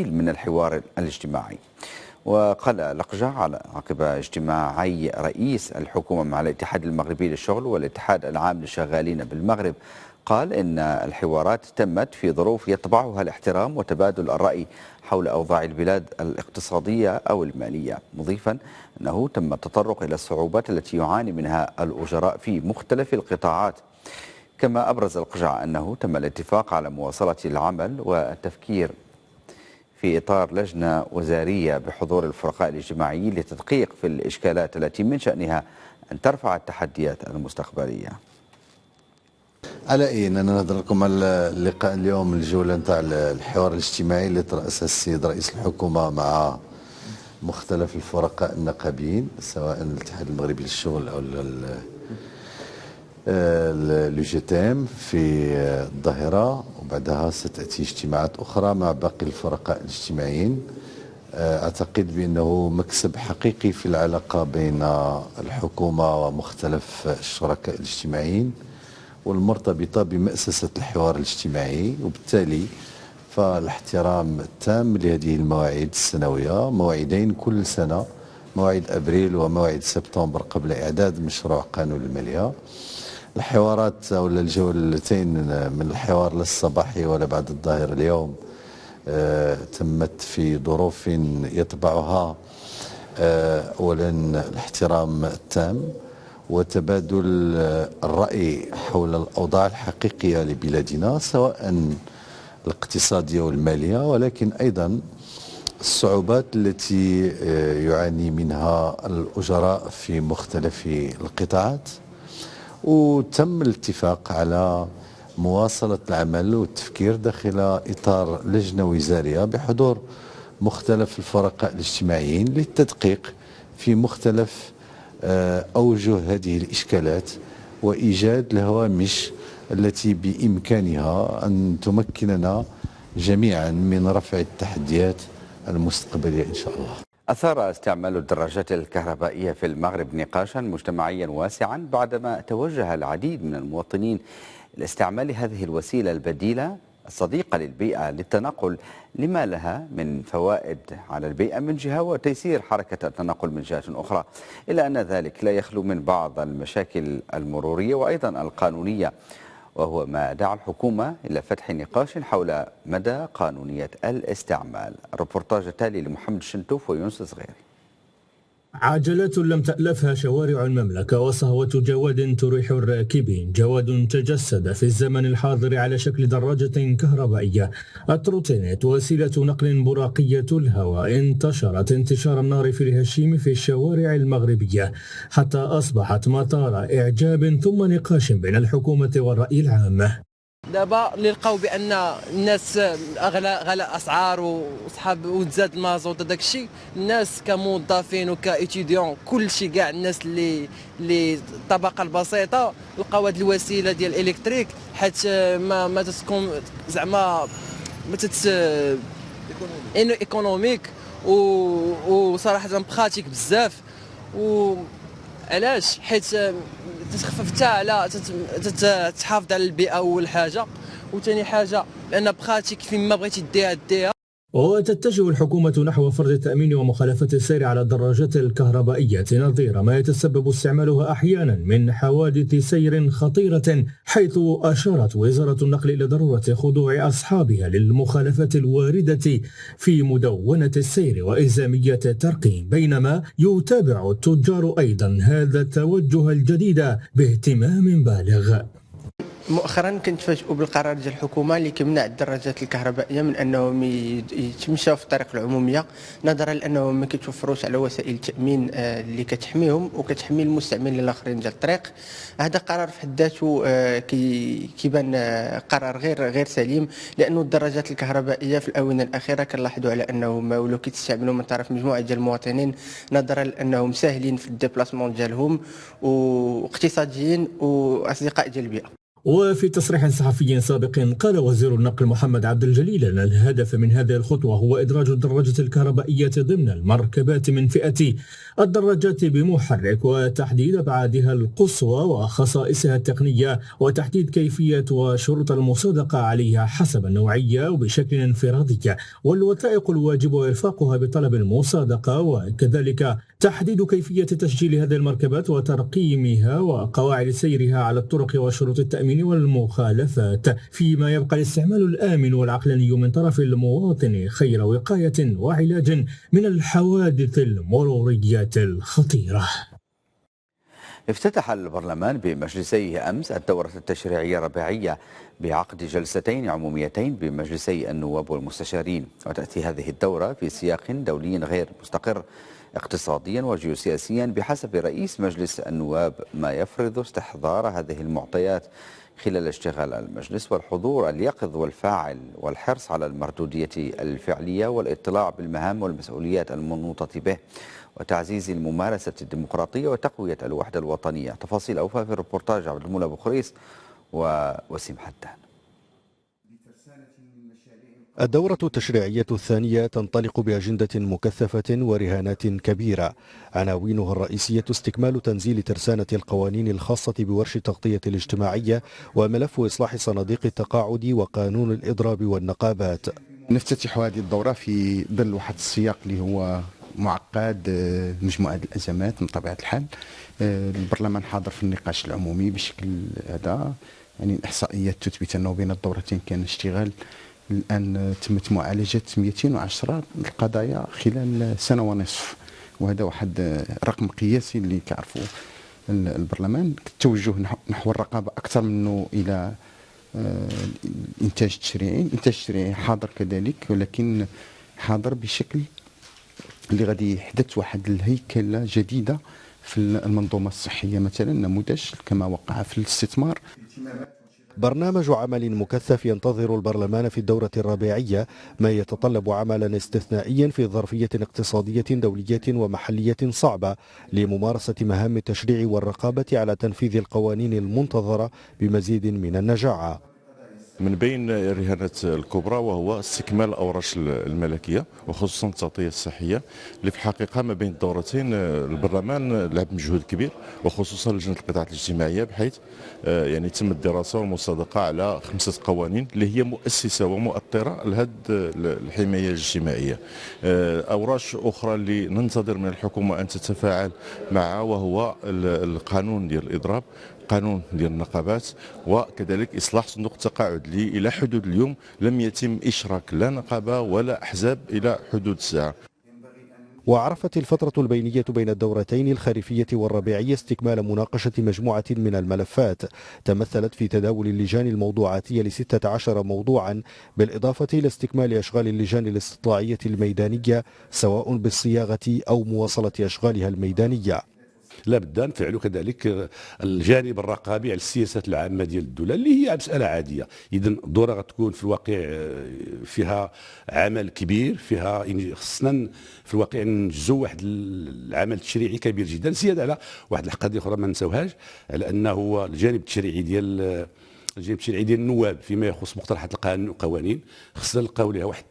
من الحوار الاجتماعي. وقال الأقجع عقب اجتماعي رئيس الحكومة مع الاتحاد المغربي للشغل والاتحاد العام للشغالين بالمغرب، قال إن الحوارات تمت في ظروف يطبعها الاحترام وتبادل الرأي حول أوضاع البلاد الاقتصادية أو المالية، مضيفا أنه تم التطرق إلى الصعوبات التي يعاني منها الأجراء في مختلف القطاعات. كما أبرز الأقجع أنه تم الاتفاق على مواصلة العمل والتفكير في إطار لجنة وزارية بحضور الفرقاء الاجتماعيين للتدقيق في الإشكالات التي من شأنها أن ترفع التحديات المستقبلية. على اي اننا نهضر لكم على اللقاء اليوم، الجوله نتاع الحوار الاجتماعي اللي ترأسها السيد رئيس الحكومه مع مختلف الفرقاء النقابيين، سواء الاتحاد المغربي للشغل او لوجيتيم في الظاهره، وبعدها ستاتي اجتماعات اخرى مع باقي الفرقاء الاجتماعيين. اعتقد بانه مكسب حقيقي في العلاقه بين الحكومه ومختلف الشركاء الاجتماعيين والمرتبطة بمؤسسة الحوار الاجتماعي، وبالتالي فالاحترام التام لهذه المواعيد السنوية، موعدين كل سنة، موعد أبريل وموعد سبتمبر قبل إعداد مشروع قانون المالية. الحوارات أو الجولتين من الحوار للصباحي ولا بعد الظهر اليوم تمت في ظروف يتبعها أولا الاحترام التام وتبادل الرأي حول الأوضاع الحقيقية لبلادنا، سواء الاقتصادية والمالية، ولكن أيضا الصعوبات التي يعاني منها الأجراء في مختلف القطاعات. وتم الاتفاق على مواصلة العمل والتفكير داخل إطار لجنة وزارية بحضور مختلف الفرقاء الاجتماعيين للتدقيق في مختلف أوجه هذه الإشكالات وإيجاد الهوامش التي بإمكانها أن تمكننا جميعا من رفع التحديات المستقبلية إن شاء الله. أثار استعمال الدراجات الكهربائية في المغرب نقاشا مجتمعيا واسعا بعدما توجه العديد من المواطنين لاستعمال هذه الوسيلة البديلة الصديقة للبيئة للتنقل لما لها من فوائد على البيئة من جهة وتيسير حركة التنقل من جهة أخرى، إلا أن ذلك لا يخلو من بعض المشاكل المرورية وأيضا القانونية، وهو ما دعا الحكومة إلى فتح نقاش حول مدى قانونية الاستعمال. الربورتاج التالي لمحمد شنتوف ويونس صغيري. عجلات لم تألفها شوارع المملكة وصهوة جواد تريح الراكبين، جواد تجسد في الزمن الحاضر على شكل دراجة كهربائية. التروتينيت وسيلة نقل براقية الهواء انتشرت انتشار النار في الهشيم في الشوارع المغربية حتى أصبحت مطار إعجاب ثم نقاش بين الحكومة والرأي العام. دابا اللي لقاو بان الناس غلاء اسعار وصحاب وتزاد المازوط وداك الشيء، الناس كموظفين وكايتيديون كلشي كاع الناس اللي الطبقه البسيطه لقاو هذه الوسيله ديال الالكتريك، حيت ما تتكون زعما ما تت ايكونوميك وصراحه براتيك بزاف. علاش؟ حيت تتخفف حتى على تحافظ على البيئه اول حاجه، وثاني حاجه لان براتيك فين ما بغيتي ديها. وتتجه الحكومة نحو فرض التأمين ومخالفة السير على الدراجات الكهربائية نظير ما يتسبب استعمالها أحيانا من حوادث سير خطيرة، حيث أشارت وزارة النقل إلى ضرورة خضوع أصحابها للمخالفات الواردة في مدونة السير وإلزامية الترقيم، بينما يتابع التجار أيضا هذا التوجه الجديد باهتمام بالغ. مؤخرا كنتفاجئوا بالقرار ديال الحكومه اللي كيمنع الدراجات الكهربائيه من انهم يتمشاو في الطريق العموميه، نظرا لانهم ما كيتوفروش على وسائل التامين اللي كتحميهم وكتحمي المستعملين الاخرين ديال الطريق. هذا قرار في حد ذاته كيبان قرار غير سليم، لانه الدراجات الكهربائيه في الاونه الاخيره كنلاحظوا على انهم ولاو كيتستعملوا من طرف مجموعه ديال المواطنين، نظرا لانهم ساهلين في الديبلاسمون ديالهم واقتصاديين واصدقاء ديال البيئه. وفي تصريح صحفي سابق قال وزير النقل محمد عبد الجليل أن الهدف من هذه الخطوة هو إدراج الدراجة الكهربائية ضمن المركبات من فئة الدراجات بمحرك، وتحديد أبعادها القصوى وخصائصها التقنية، وتحديد كيفية وشروط المصادقة عليها حسب النوعية وبشكل انفرادي، والوثائق الواجب إرفاقها بطلب المصادقة، وكذلك تحديد كيفية تسجيل هذه المركبات وترقيمها وقواعد سيرها على الطرق وشروط التأمين والمخالفات، فيما يبقى الاستعمال الآمن والعقلاني من طرف المواطن خير وقاية وعلاج من الحوادث المرورية الخطيرة. افتتح البرلمان بمجلسيه أمس الدورة التشريعية الرباعية بعقد جلستين عموميتين بمجلسي النواب والمستشارين، وتأتي هذه الدورة في سياق دولي غير مستقر اقتصاديا وجيوسياسيا بحسب رئيس مجلس النواب، ما يفرض استحضار هذه المعطيات خلال اشتغال المجلس والحضور اليقظ والفاعل والحرص على المردودية الفعلية والاطلاع بالمهام والمسؤوليات المنوطة به وتعزيز الممارسة الديمقراطية وتقوية الوحدة الوطنية. تفاصيل أوفى في ريبورتاج عبد المولى أبو خريص ووسيم حدان. الدورة التشريعية الثانية تنطلق بأجندة مكثفة ورهانات كبيرة، عناوينها الرئيسية استكمال تنزيل ترسانة القوانين الخاصة بورش التغطية الاجتماعية وملف إصلاح صناديق التقاعد وقانون الإضراب والنقابات. نفتتح هذه الدورة في ظل واحد السياق اللي هو معقد، مجموعة الأزمات من طبيعة الحال. البرلمان حاضر في النقاش العمومي بشكل هذا، يعني الإحصائيات تثبت أنه بين الدورتين كان اشتغال. الآن تمت معالجة 210 القضايا خلال سنة ونصف، وهذا واحد رقم قياسي اللي كيعرفوا البرلمان. التوجه نحو الرقابة أكثر منه إلى الإنتاج التشريعي. الإنتاج التشريعي حاضر كذلك، ولكن حاضر بشكل اللي غادي يحدث واحد الهيكلة جديدة في المنظومة الصحية مثلا، نموذج كما وقع في الاستثمار. برنامج عمل مكثف ينتظر البرلمان في الدورة الرباعية، ما يتطلب عملا استثنائيا في ظرفية اقتصادية دولية ومحلية صعبة لممارسة مهام التشريع والرقابة على تنفيذ القوانين المنتظرة بمزيد من النجاعة. من بين الرهانات الكبرى وهو استكمال الأوراش الملكية وخصوصا التغطية الصحية، اللي في الحقيقة ما بين الدورتين البرلمان لعب مجهود كبير، وخصوصا لجنة القطاعات الاجتماعية، بحيث يعني تم الدراسة والمصادقة على 5 قوانين اللي هي مؤسسة ومؤطرة لهذه الحماية الاجتماعية. أوراش أخرى اللي ننتظر من الحكومة أن تتفاعل معها وهو القانون ديال الإضراب، قانون ديال النقابات، وكذلك إصلاح صندوق التقاعد اللي إلى حدود اليوم لم يتم إشراك لا نقابة ولا أحزاب إلى حدود الساعة. وعرفت الفترة البينية بين الدورتين الخريفية والربيعية استكمال مناقشة مجموعة من الملفات تمثلت في تداول اللجان الموضوعاتية ل16 موضوعا، بالإضافة إلى استكمال أشغال اللجان الاستطلاعية الميدانية سواء بالصياغة أو مواصلة أشغالها الميدانية. لا بد نفعلوا كذلك الجانب الرقابي على السياسات العامه ديال الدوله اللي هي مساله عاديه. اذا الدوره غتكون في الواقع فيها عمل كبير، فيها خصنا في الواقع ننجزوا واحد العمل التشريعي كبير جدا، زياده على واحد القضيه اخرى ما نساوهاش، على انه الجانب التشريعي ديال النواب فيما يخص مقترحات القوانين خصنا نلقاو لها واحد